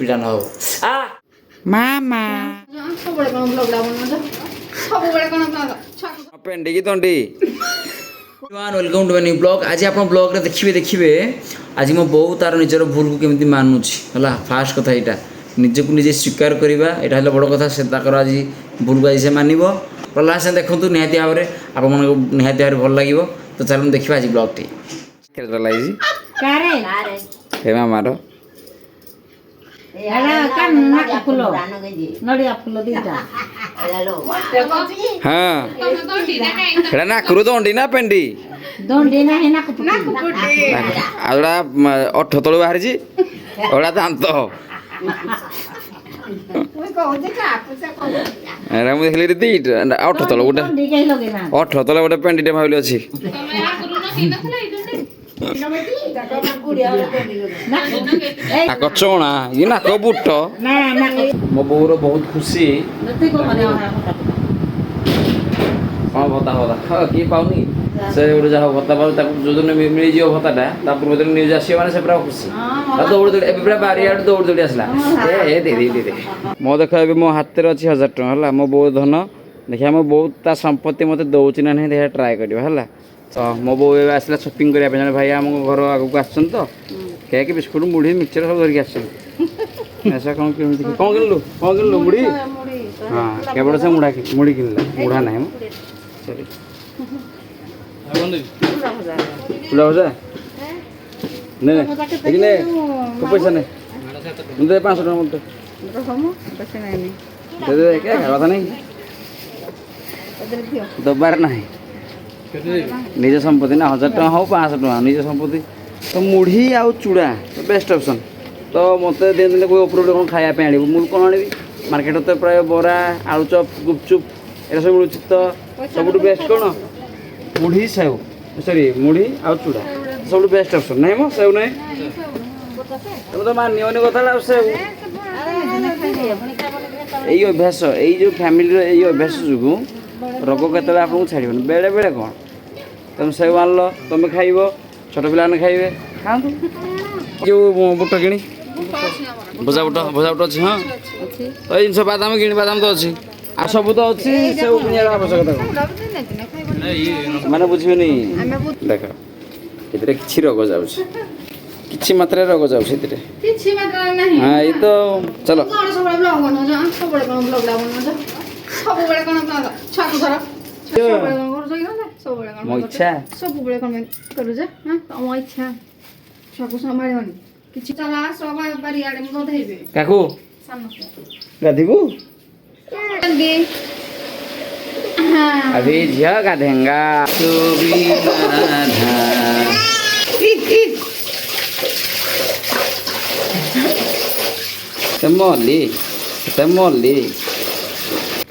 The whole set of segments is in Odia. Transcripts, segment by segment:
ପିଟା ନ ହବ। ଆ ମାମା ପେଣ୍ଡିକି Tandi welcome to new blog. ଆଜି ଆପଣ ବ୍ଲଗ୍ରେ ଦେଖିବେ ଆଜି ମୋ ବୋଉ ତାର ନିଜର ଭୁଲକୁ କେମିତି ମାନୁଛି ହେଲା। ଫାର୍ଷ୍ଟ କଥା ଏଇଟା ନିଜକୁ ନିଜେ ସ୍ୱୀକାର କରିବା, ଏଇଟା ହେଲେ ବଡ଼ କଥା। ସେ ତାଙ୍କର ଆଜି ଭୁଲକୁ ଆଜି ସେ ମାନିବ। ଲାଷ୍ଟ ଦେଖନ୍ତୁ ନିହାତି ଭାବରେ ଆପଣମାନଙ୍କୁ ନିହାତି ଭାବରେ ଭଲ ଲାଗିବ। ତ ଚାଲନ୍ତୁ ଦେଖିବା ଆଜି ବ୍ଲଗ୍ଟି କେତେ ଲାଗିଛି ହେ ମାମାର ନଡ଼ିଆ ଫୁଲ ଦିଟା ହଁ ସେଟା ନାକରୁ ଦଣ୍ଡି ନା ପେଣ୍ଡି ଦଣ୍ଡି ନାହିଁ ଆଉ ଏଟା ଅଠ ତଳୁ ବାହାରିଛି ଏଗୁଡ଼ା ଦାନ୍ତ। ଏଟା ମୁଁ ଦେଖିଲି ଦିଟା ଅଠ ତଳ ଗୋଟେ ଅଠ ତଳ ଗୋଟେ ପେଣ୍ଡିଟେ ଭାବିଲି ଅଛି। ନାକ ଚଣା ଇଏ ନାକ ବୁଟ। ମୋ ବୋଉର ବହୁତ ଖୁସି। କ'ଣ ଭତ୍ତା ଫତା କିଏ ପାଉନି ସେ ଗୋଟେ ଯାହା ଭତ୍ତା ପାଉଛି ତାକୁ ଯୋଉଦିନ ମିଳିଯିବ ଭତ୍ତାଟା ତା ପୂର୍ବ ଦିନ ନ୍ୟୁଜ୍ ଆସିବ ମାନେ ସେ ପୁରା ଖୁସି। ଦୌଡ଼ି ଦୌଡ଼ି ଏବେ ପୁରା ବାରିଆଡ଼ୁ ଦୌଡ଼ି ଦୌଡ଼ି ଆସିଲା ଏ ଦିଦି ମୋ ଦେଖ ଏବେ ମୋ ହାତରେ ଅଛି 1000 ଟଙ୍କା ହେଲା। ମୋ ବୋଉ ଧନ ଦେଖିବା ମୋ ବୋଉ ତା ସମ୍ପତ୍ତି ମୋତେ ଦେଉଛି ନା ନାହିଁ ଦେଖିବା ଟ୍ରାଏ କରିବା ହେଲା। ତ ମୋ ବୋଉ ଏବେ ଆସିଲା ସପିଂ କରିବା ପାଇଁ। ଜଣେ ଭାଇ ଆମ ଘର ଆଗକୁ ଆସିଛନ୍ତି ତ କେକ୍ ବିସ୍କୁଟ୍ ମୁଢ଼ି ମିକ୍ସଚର ସବୁ ଧରିକି ଆସିଛନ୍ତି। ଆଚ୍ଛା କ'ଣ କେମିତି କ'ଣ କିଣିଲୁ ମୁଢ଼ି? ହଁ କେବଳ ସେ ମୁଢ଼ି କିଣିଲା ମୁଢ଼ା ନାହିଁ ମ ସରି ଫୁଲ ଭଜା ନେ ନେ ତୋ ପଇସା ନେ ମୁଁ ଦେ 500 ଟଙ୍କା ମୋତେ ଦେ କଥା ନାହିଁ ଦବାର ନାହିଁ। ନିଜ ସମ୍ପତ୍ତି ନା 1000 ଟଙ୍କା ହଉ 500 ଟଙ୍କା ନିଜ ସମ୍ପତ୍ତି। ତ ମୁଢ଼ି ଆଉ ଚୁଡ଼ା ବେଷ୍ଟ ଅପସନ୍। ତ ମୋତେ ଦିନେ କେଉଁ ଉପର ଗୋଟେ କ'ଣ ଖାଇବା ପାଇଁ ଆଣିବୁ ମୁଁ କ'ଣ ଆଣିବି? ମାର୍କେଟରେ ତ ପ୍ରାୟ ବରା ଆଳୁଚପ ଗୁପଚୁପ ଏରା ସବୁ ମିଳୁଛି। ତ ସବୁଠୁ ବେଷ୍ଟ କ'ଣ? ମୁଢ଼ି ସେଉ ସରି ମୁଢ଼ି ଆଉ ଚୁଡ଼ା ସବୁଠୁ ବେଷ୍ଟ ଅପସନ୍ ନାହିଁ ମ ସେଉ ନାହିଁ ତମେ ତ ମାନିବନି କଥାଟା। ଆଉ ସେଉ ଏଇ ଅଭ୍ୟାସ ଏଇ ଯେଉଁ ଫ୍ୟାମିଲିର ଏଇ ଅଭ୍ୟାସ ଯୋଗୁଁ ରୋଗ କେତେବେଳେ ଆପଣଙ୍କୁ ଛାଡ଼ିବନି। ବେଳେ କ'ଣ ତମେ ସେଉ ଆଣିଲ ତମେ ଖାଇବ ଛୋଟ ପିଲାମାନେ ଖାଇବେ ଖାଆନ୍ତୁ। ଯେଉଁ ବୁଟ କିଣି ଭଜା ବୁଟ ଅଛି ହଁ। ତ ଏଇ ଜିନିଷ ବାଦାମ କିଣି ବାଦାମ ତ ଅଛି ଆଉ ସବୁ ତ ଅଛି। ସେଉ କିଣିବାର ଆବଶ୍ୟକତା କ'ଣ ମାନେ ବୁଝିବେନି। ଦେଖ ଏଥିରେ କିଛି ରୋଗ ଯାଉଛି କିଛି ମାତ୍ରାରେ ରୋଗ ଯାଉଛି ଏଥିରେ ହଁ ଏଇ ତ ଚାଲ ମୋ ଇଚ୍ଛା ସବୁବେଳେ କ'ଣ କରୁଛ ତମ ଇଚ୍ଛା ଛୁଆକୁ ସମ୍ଭାଳିବନି କିଛି ବାରିଆଡ଼େ ମୁଁ ଧେଇବି କାକୁ ଗାଧିବୁ अभी झिया गाधेंगा तू भी ମଲି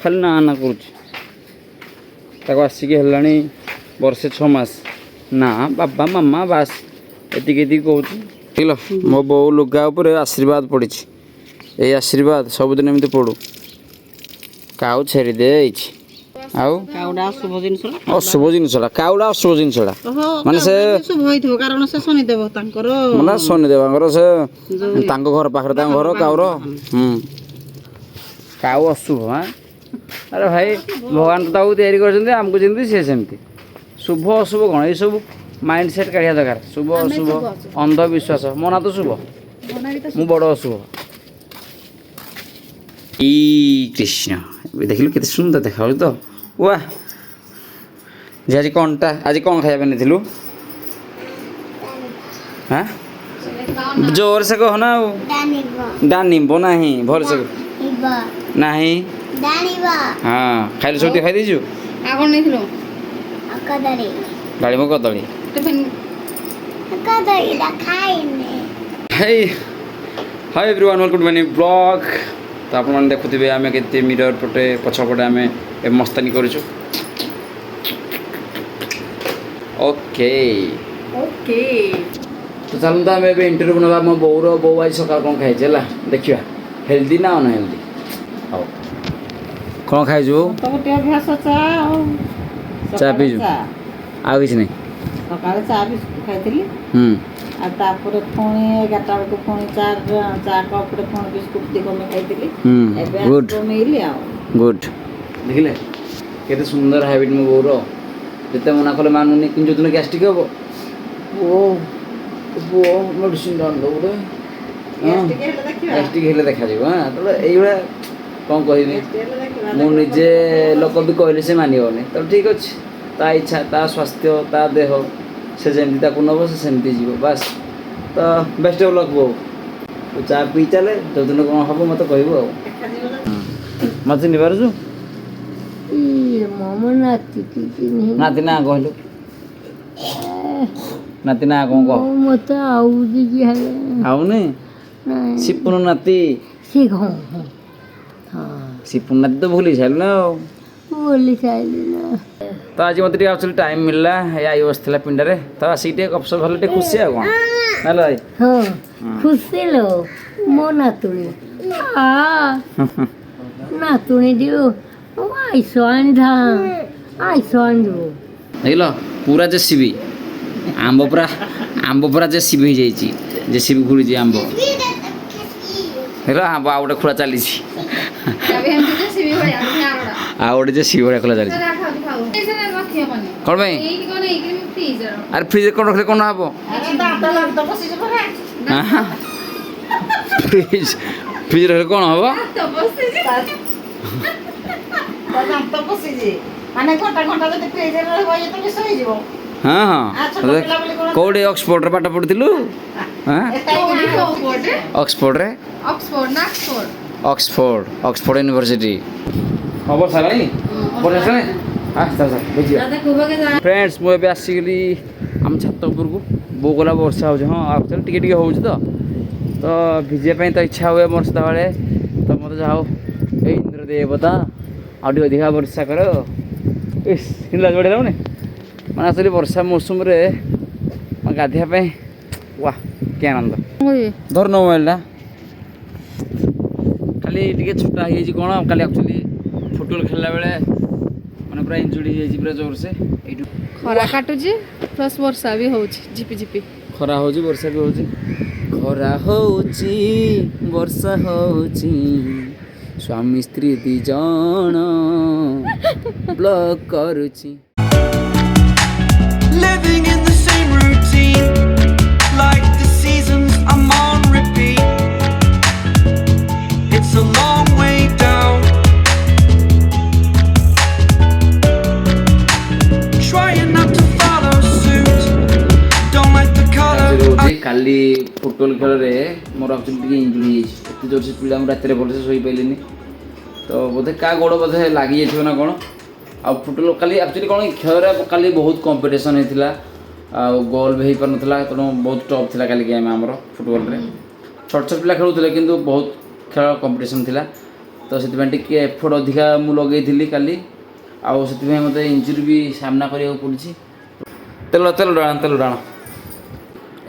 ଖାଲି ନା କରୁଛି ତାକୁ ଆସିକି ହେଲାଣି ବର୍ଷେ 6 ମାସ ନା ବାବା ମାମା ବାସ୍ ଏତିକି କହୁଛି। ଦେଖିଲ ମୋ ବୋଉ ଲୁଗା ଉପରେ ଆଶୀର୍ବାଦ ପଡ଼ିଛି। ଏଇ ଆଶୀର୍ବାଦ ସବୁଦିନ ଏମିତି ପଡ଼ୁ। କାଉ ଛେରି ଦେଇଛି ଆଉ ଅଶୁଭ ଜିନିଷଟା କାଉଟା ଅଶୁଭ ଜିନିଷଟା ମାନେ ସେ କାରଣ ସେ ଶନିଦେବ ତାଙ୍କର ମାନେ ଶନିଦେବଙ୍କର ସେ ତାଙ୍କ ଘର ପାଖରେ ତାଙ୍କ ଘର କାଉର କାଉ ଅଶୁଭ। ଆରେ ଭାଇ ଭଗବାନ ତ ତାକୁ ତିଆରି କରିଛନ୍ତି ଆମକୁ ଯେମିତି ସିଏ ସେମିତି। ଶୁଭ ଅଶୁଭ କ'ଣ ଏଇସବୁ ମାଇଣ୍ଡ ସେଟ୍ କାଢ଼ିବା ଦରକାର। ଶୁଭ ଅଶୁଭ ଅନ୍ଧବିଶ୍ୱାସ ମୋ ନାଁ ତ ଶୁଭ ମୁଁ ବଡ଼ ଅଶୁଭ। ଇ କୃଷ୍ଣ ଦେଖିଲୁ କେତେ ସୁନ୍ଦର ଦେଖାଯାଉଛି ତ ୱା। ଯେ ଆଜି କ'ଣ ଖାଇବା ପାଇଁ ନେଇଥିଲୁ? ହାଁ ଜୋରସେ କହ ନା ଆଉ ଡାନିମ୍ବ ନାହିଁ ଭଲସେ ନାହିଁ ହଁ ଖାଇଲୁ ସବୁ ଟିକେ ଖାଇଦେଇଛୁ। ଆଉ କ'ଣ ନେଇଥିଲୁ? ଡାଳିମ୍ବ କଦଳୀ high high everyone welcome to my new blog. ତ ଆପଣମାନେ ଦେଖୁଥିବେ ଆମେ କେତେ ମିରର ପଟେ ପଛପଟେ ଆମେ ମସ୍ତାନି କରୁଛୁ। ଓକେ ତ ଚାଲନ୍ତୁ ଆମେ ଏବେ ଇଣ୍ଟରଭ୍ୟୁ ନେବା ମୋ ବୋଉ ଆଜି ସକାଳୁ କ'ଣ ଖାଇଛି ହେଲା ଦେଖିବା ହେଲ୍ଦି ନା ଅନହେଲ୍ଦି। ହଉ କ'ଣ ଖାଇଛୁ? ଚା ପିଇଛୁ ଆଉ କିଛି ନାହିଁ? ସକାଳେ ଚା ବିସ୍କୁଟ ଖାଇଥିଲି ଆଉ ତାପରେ ପୁଣି 11ଟା ବେଳକୁ ପୁଣି ଚା କପ୍ରେ ପୁଣି ବିସ୍କୁଟ୍ ଦି କମେ ଖାଇଥିଲି। ଏବେ ଗୁଡ୍ ମିଲି ଆଉ ଗୁଡ୍ ଦେଖିଲେ କେତେ ସୁନ୍ଦର ହାବିଟ୍ ମୋ ବୋଉର। ଯେତେ ମନା କଲେ ମାନୁନି, କିନ୍ତୁ ଯୋଉଦିନ ଗ୍ୟାଷ୍ଟ୍ରିକ୍ ହେବ ପୁଅ ମେଡ଼ିସିନ୍ ଆଣିଦେବ ଗୋଟେ ଗ୍ୟାଷ୍ଟ୍ରିକ୍ ହେଲେ ଦେଖାଯିବ। ହଁ ତାହେଲେ ଏଇଭଳିଆ କ'ଣ କହିବି, ମୁଁ ନିଜେ ଲୋକ ବି କହିଲେ ସେ ମାନିବନି। ତ ଠିକ୍ ଅଛି, ତା ଇଚ୍ଛା, ତା ସ୍ୱାସ୍ଥ୍ୟ, ତା ଦେହ, ସେ ଯେମିତି ତାକୁ ନେବ ସେ ସେମିତି ଯିବ ବାସ୍। ତ ବେଷ୍ଟ ଅଫ୍ ଲକ୍ ବୋଉ, ତୁ ଚା ପିଇ ଚାଲେ, ଯୋଉଦିନ କ'ଣ ହେବ ମୋତେ କହିବୁ ଆଉ। ମୋତେ ଚିହ୍ନି ପାରୁଛୁ? ନାତି ନାଁ କହିଲୁ, ନାତି ନାଁ କ'ଣ କହ? ମତେ ଆଉନି ସିପୁନ ନାତି, ସିପୁନ ନାତି ତ ଭୁଲି ସାରିଲୁ ଆଉ। ତ ଆଜି ମୋତେ ଟିକେ ଆକ୍ଚୁଆଲି ଟାଇମ୍ ମିଳିଲା, ଏ ଆଇ ବସିଥିଲା ପିଣ୍ଡାରେ, ତ ଆସିକି ଟିକେ ଗପସପ ହେଲେ ଟିକେ ଖୁସି ଆଉ କ'ଣ ହେଲା ଭାଇ। ଖୁସି ଲୋ ମୋ ନାତୁଣୀ ନାତୁଣୀ ଦିଅ ଆଇସ ଆଣିଥା ଆଇସ ଆଣିଦେବୁ। ଦେଖିଲ ପୁରା ଜେସିବି ଆମ୍ବ ପୁରା ଜେସିବି ହେଇଯାଇଛି, ଜେସିବି ଘୁରୁଛି ଆମ୍ବ। ଦେଖିଲ ଆମ୍ବ ଆଉ ଗୋଟେ ଖୋଳା ଚାଲିଛି, ଆଉ ଗୋଟେ ଜେସିବି ଭଳିଆ ଖୋଲା ଚାଲିଛି। କ'ଣ ପାଇଁ? ଆରେ ଫ୍ରିଜରେ କ'ଣ ରଖିଲେ କ'ଣ ହବ? ଫ୍ରିଜରେ ରଖିଲେ କ'ଣ ହବ? ହଁ ହଁ କୋଉଠି ଅକ୍ସଫୋର୍ଡରେ ପାଠ ପଢ଼ୁଥିଲୁ? ଅକ୍ସଫୋର୍ଡରେ, ଅକ୍ସଫୋର୍ଡ ୟୁନିଭର୍ସିଟି। ଖବର ସାରିଲାଣି ଫ୍ରେଣ୍ଡସ୍, ମୁଁ ଏବେ ଆସିଗଲି ଆମ ଛାତ ଉପରକୁ। ବୋଉ ଗଲା ବର୍ଷା ହେଉଛି, ହଁ ଆକ୍ଚୁଆଲି ଟିକେ ଟିକେ ହେଉଛି ତ ଭିଜିବା ପାଇଁ ତ ଇଚ୍ଛା ହୁଏ ବର୍ଷା ବେଳେ। ତ ମୋତେ ଯାହା ହଉ ଏଇ ଇନ୍ଦ୍ର ଦେବତା ଆଉ ଟିକେ ଅଧିକା ବର୍ଷା କର। ଲାଜ ବଢ଼ିଆ ଲାଗୁନି ମାନେ ଆକ୍ଚୁଆଲି ବର୍ଷା ମୌସୁମରେ ଗାଧୋଇବା ପାଇଁ ୱା କି ଆନନ୍ଦ। ଧରୁନ ମୋବାଇଲଟା, ଖାଲି ଟିକେ ଛୋଟା ହେଇଯାଇଛି କ'ଣ, କାଲି ଆକ୍ଚୁଆଲି ଫୁଟବଲ ଖେଳିଲା ବେଳେ ମାନେ ପୁରା ଇଞ୍ଜୁରି ହେଇଯାଇଛି ପୁରା ଜୋରସେ। ଏଇଠୁ ଖରା କାଟୁଛି ପ୍ଲସ୍ ବର୍ଷା ବି ହେଉଛି ଝିପି ଝିପି। ଖରା ହେଉଛି ବର୍ଷା ବି ହେଉଛି, ଖରା ହେଉଛି ବର୍ଷା ହେଉଛି, ସ୍ୱାମୀ ସ୍ତ୍ରୀ ଦି ଜଣ ବ୍ଲକ୍ କରୁଛି। Living in the same routine, like the seasons I'm on repeat. It's a long way down. Trying not to follow suit. Don't let the color. କାଲି ଫୁଟବଲ ଖେଳରେ ମୋର ଆକ୍ଚୁଆଲି ଟିକେ ଇଞ୍ଜୁରି ହେଇଯାଇଛି, ଏତେ ଜୋରସେ ପିଲା ମୁଁ ରାତିରେ ଭଲସେ ଶୋଇପାରିଲିନି। ତ ବୋଧେ କାହା ଗୋଡ଼ ବୋଧେ ଲାଗିଯାଇଥିବ ନା କ'ଣ। ଆଉ ଫୁଟବଲ କାଲି ଆକ୍ଚୁଆଲି କ'ଣ ଖେଳରେ କାଲି ବହୁତ କମ୍ପିଟିସନ୍ ହେଇଥିଲା, ଆଉ ଗୋଲ୍ ବି ହେଇପାରୁନଥିଲା, ତେଣୁ ବହୁତ ଟପ୍ ଥିଲା କାଲି ଗେମ୍ ଆମର ଫୁଟବଲରେ। ଛୋଟ ଛୋଟ ପିଲା ଖେଳୁଥିଲେ କିନ୍ତୁ ବହୁତ ଖେଳ କମ୍ପିଟିସନ୍ ଥିଲା, ତ ସେଥିପାଇଁ ଟିକେ ଏଫର୍ଟ ଅଧିକା ମୁଁ ଲଗେଇଥିଲି କାଲି, ଆଉ ସେଥିପାଇଁ ମୋତେ ଇଞ୍ଜୁରି ବି ସାମ୍ନା କରିବାକୁ ପଡ଼ିଛି। ତେଲ ଡାଣ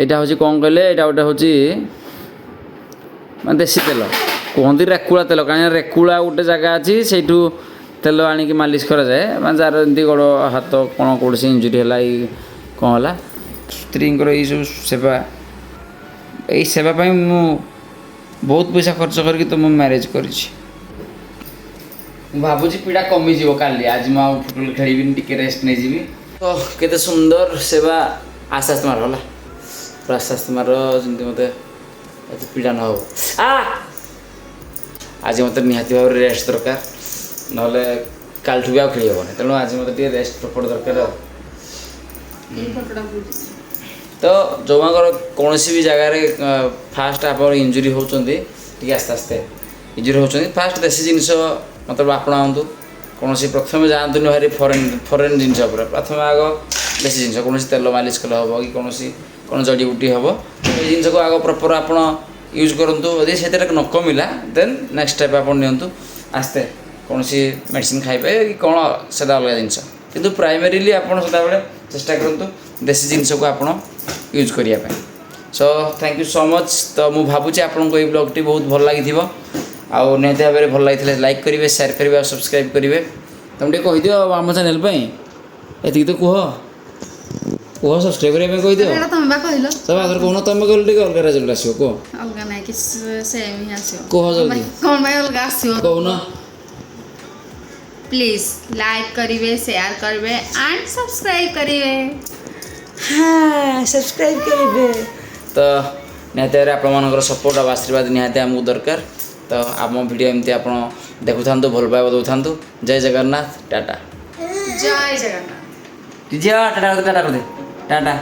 ଏଇଟା ହେଉଛି କ'ଣ କହିଲେ, ଏଇଟା ଗୋଟେ ହେଉଛି ମାନେ ଦେଶୀ ତେଲ, କୁହନ୍ତି ରେକୁଳା ତେଲ, କାହିଁକିନା ରେକୁଳା ଗୋଟେ ଜାଗା ଅଛି ସେଇଠୁ ତେଲ ଆଣିକି ମାଲିସ କରାଯାଏ। ମାନେ ଯାହାର ଏମିତି ଗୋଡ଼ ହାତ କ'ଣ କୌଣସି ଇଞ୍ଜୁରି ହେଲା, ଏଇ କ'ଣ ହେଲା, ସ୍ତ୍ରୀଙ୍କର ଏଇସବୁ ସେବା, ଏଇ ସେବା ପାଇଁ ମୁଁ ବହୁତ ପଇସା ଖର୍ଚ୍ଚ କରିକି ତ ମୁଁ ମ୍ୟାରେଜ୍ କରିଛି। ମୁଁ ଭାବୁଛି ପୀଡ଼ା କମିଯିବ କାଲି, ଆଜି ମୁଁ ଆଉ ଫୁଟବଲ ଖେଳିବିନି, ଟିକେ ରେଷ୍ଟ ନେଇଯିବି। ତ କେତେ ସୁନ୍ଦର ସେବା, ଆସ୍ତେ ଆସ୍ତେ ମାର ହେଲା, ଆସ୍ତେ ଆସ୍ତେ ମାର ଯେମିତି ମୋତେ ଏତେ ପୀଡ଼ା ନ ହେବ। ଆଜି ମୋତେ ନିହାତି ଭାବରେ ରେଷ୍ଟ ଦରକାର, ନହେଲେ କାଲିଠୁ ବି ଆଉ ଖେଳି ହେବନି, ତେଣୁ ଆଜି ମୋତେ ଟିକେ ରେଷ୍ଟ ପ୍ରପର ଦରକାର। ଆଉ ତ ଯେଉଁମାନଙ୍କର କୌଣସି ବି ଜାଗାରେ ଫାଷ୍ଟ ଆପଣ ଇଞ୍ଜୁରି ହେଉଛନ୍ତି, ଟିକେ ଆସ୍ତେ ଆସ୍ତେ ଇଞ୍ଜୁରି ହେଉଛନ୍ତି, ଫାଷ୍ଟ ଦେଶୀ ଜିନିଷ ମତଲବ ଆପଣାନ୍ତୁ। କୌଣସି ପ୍ରଥମେ ଯାଆନ୍ତୁନି ଭାରି ଫରେନ୍ ଜିନିଷ ଉପରେ, ପ୍ରଥମେ ଆଗ ଦେଶୀ ଜିନିଷ, କୌଣସି ତେଲ ମାଲିସ କଲେ ହେବ କି କୌଣସି କ'ଣ ଜଡ଼ିବୁଟି ହେବ, ଏଇ ଜିନିଷକୁ ଆଗ ପ୍ରପର ଆପଣ ୟୁଜ୍ କରନ୍ତୁ। ଯଦି ସେଥିରେ ନ କମିଲା ଦେନ୍ ନେକ୍ସଟ ଷ୍ଟେପ୍ ଆପଣ ନିଅନ୍ତୁ ଆସ୍ତେ, କୌଣସି ମେଡ଼ିସିନ୍ ଖାଇବେ କି କ'ଣ, ସେଇଟା ଅଲଗା ଜିନିଷ, କିନ୍ତୁ ପ୍ରାଇମେରିଲି ଆପଣ ସଦାବେଳେ ଚେଷ୍ଟା କରନ୍ତୁ ଦେଶୀ ଜିନିଷକୁ ଆପଣ ୟୁଜ୍ କରିବା ପାଇଁ। So thank you so much. ତ ମୁଁ ଭାବୁଛି ଆପଣଙ୍କୁ ଏଇ ବ୍ଲଗ୍ଟି ବହୁତ ଭଲ ଲାଗିଥିବ, ଆଉ ନିହାତି ଭାବରେ ଭଲ ଲାଗିଥିଲେ ଲାଇକ୍ କରିବେ, ସେୟାର କରିବେ, ଆଉ ସବସ୍କ୍ରାଇବ୍ କରିବେ। ତୁମେ ଟିକେ କହିଦିଅ ଆମ ଚ୍ୟାନେଲ୍ ପାଇଁ, ଏତିକି ତ କୁହ। କୁହ ସବସ୍କ୍ରାଇବ୍ କରିବା ପାଇଁ କହିଦିଅ ଏଇଟା ତମେ ବା କହିଲ ସବୁ ଆଗରେ କହୁନ ତମେ କହିଲେ ଟିକେ ଅଲଗା ରେଜଲ୍ଟ ଆସିବ କୁହ ଅଲଗା ନାହିଁ କି ସେମ୍ ହିଁ ଆସିବ କୁହ ଜଲ୍ଦି କ'ଣ ପାଇଁ ଅଲଗା ଆସିବ କହୁନ ପ୍ଲିଜ୍ ଲାଇକ୍ କରିବେ ସେୟାର କରିବେ ଆଣ୍ଡ ସବସ୍କ୍ରାଇବ୍ କରିବେ ସବସ୍କ୍ରାଇବ୍ କରିବେ ତ ନିହାତି ଭାବରେ ଆପଣମାନଙ୍କର ସପୋର୍ଟ ଆଉ ଆଶୀର୍ବାଦ ନିହାତି ଆମକୁ ଦରକାର ତ ଆମ ଭିଡ଼ିଓ ଏମିତି ଆପଣ ଦେଖୁଥାନ୍ତୁ ଭଲ ପାଇବା ଦେଉଥାନ୍ତୁ ଜୟ ଜଗନ୍ନାଥ ଟାଟା ଜୟ ଜଗନ୍ନାଥ ଝିଅ ଟାଟା ଟାଟା କରିଦେ ଟାଟା